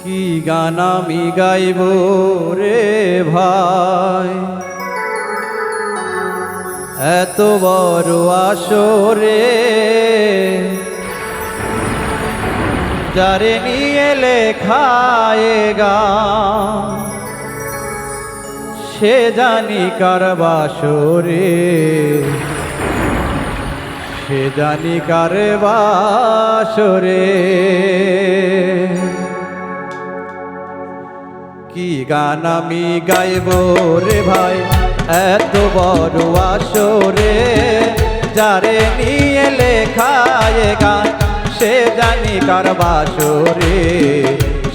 কি গান আমি গাইব রে ভাই, এত বড় আসরে যারে নিয়ে লেখায় গান, সে জানি কার বাসরে, সে জানি কার বাসরে। কি গান আমি গাইব রে ভাই, এত বড় আসরে যারে নিয়ে লেখায় গান, সে জানি কার বাসরে,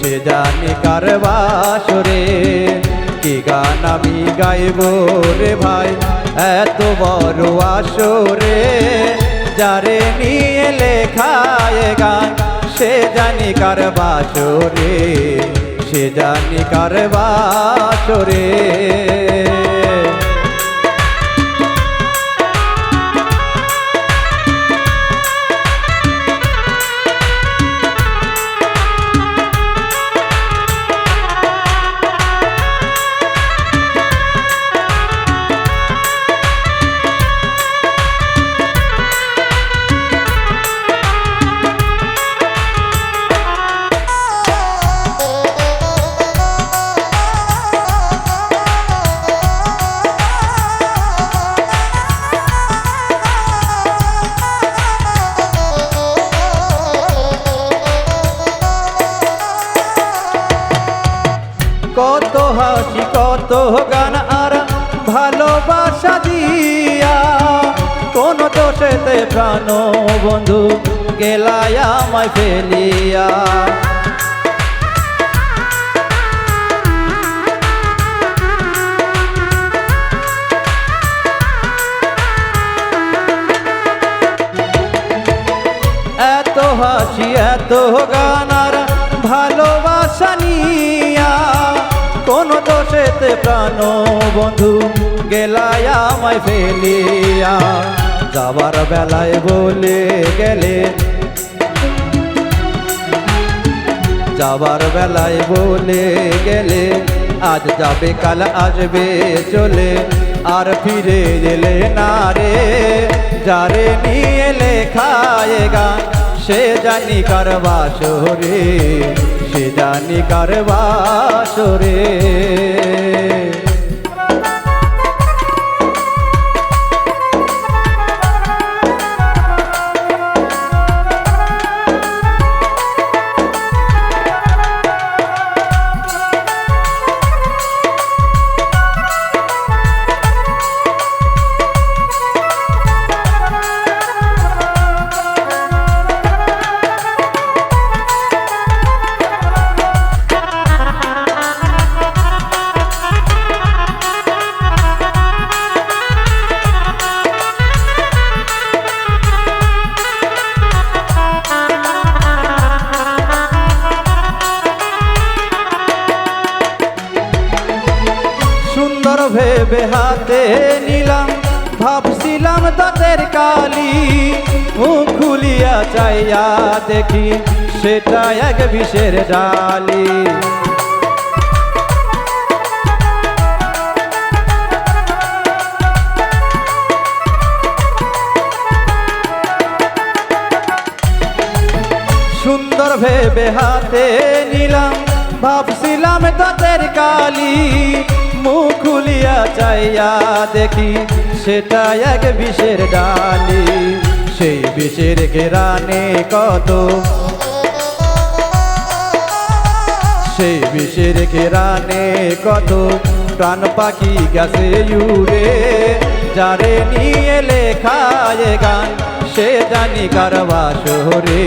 সে জানি কার বাসরে। কি গান আমি গাইব রে ভাই, এত বড় আসরে যারে নিয়ে লেখায় গান, সে জানি কার বাসরে, সে জানি কার বাসরে। কত হাসি কত গান আর ভালোবাসা দিয়া, কোন দোষেতে প্রাণ বন্ধু গেলায় আমায় ফেলিয়া। এত হাসি এত গান আর ভালোবাসা নিয়া, কোন দোষেতে প্রাণ বন্ধু গেলায় আমায় ফেলিয়া। যাবার বেলায় বলে গেলে, যাবার বেলায় বলে গেলে, আজ যাবে কাল আসবে চলে, আর ফিরে এলে না রে। যারে নিয়ে লেখায় গান, সে জানি কার বাসরে, সে জানি কার বাসরে। ভেবে হাতে নিলাম, ভাবছিলাম দাঁতের কালি, মুখ খুলিয়া চাইয়া দেখি সেটা এক বিষের ডালি। সুন্দর ভেবে হাতে নিলাম, ভাবছিলাম দাঁতের কালি, মুখ খুলিয়া চাইয়া দেখি সেটা এক বিষের ডালি। সেই বিষের ঘেরানে কত, সেই বিষের ঘেরানে কত প্রাণ পাখি গেছে উড়ে। যারে নিয়ে লেখায় গান, সে জানি কার বাসরে,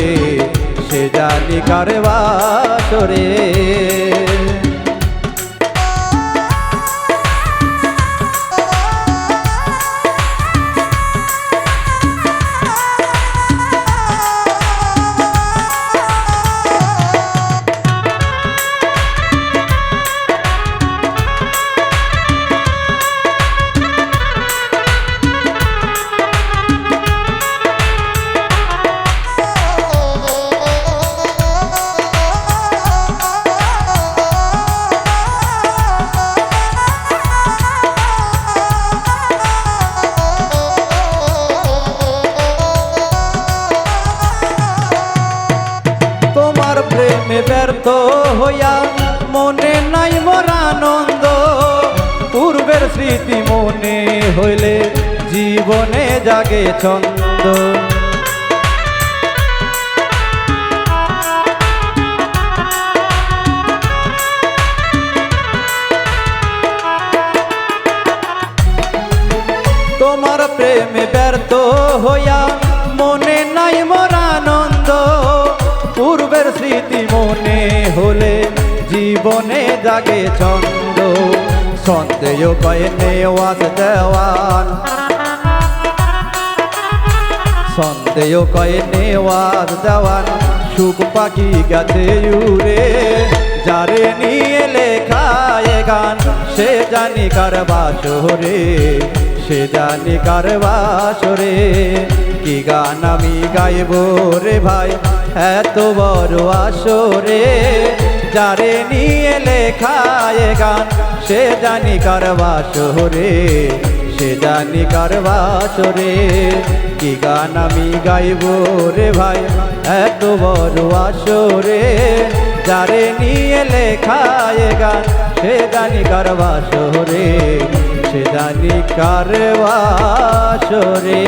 সে জানি কার বাসরে। প্রেমে ব্যর্থ হইয়া মনে নাই মোর আনন্দ, পূর্বের স্মৃতি মনে হইলে জীবনে জাগে ছন্দ। তোমার প্রেমে ব্যর্থ হইয়া মনে নাই মোর আনন্দ, পূর্বের স্মৃতি মনে হলে জীবনে জাগে ছন্দ। সন্দেহ কয় নেওয়াজ দেওয়ান, সন্দেহ কয় নেওয়াজ দেওয়ান, সুখ পাখি গেছে উড়ে, যারে নিয়ে লেখায় গান সে জানি কার বাসরে, সে জানি কার বাসরে। কি গান আমি গাইব রে ভাই এত বড় আসরে, যারে নিয়ে লেখায় গান সে জানি কার বাসরে, সে জানি কার বাসরে। কি গান আমি গাইব রে ভাই এত বড় আসরে, যারে নিয়ে লেখায় গান সে জানি কার বাসরে, সে জানি কার বাসরে।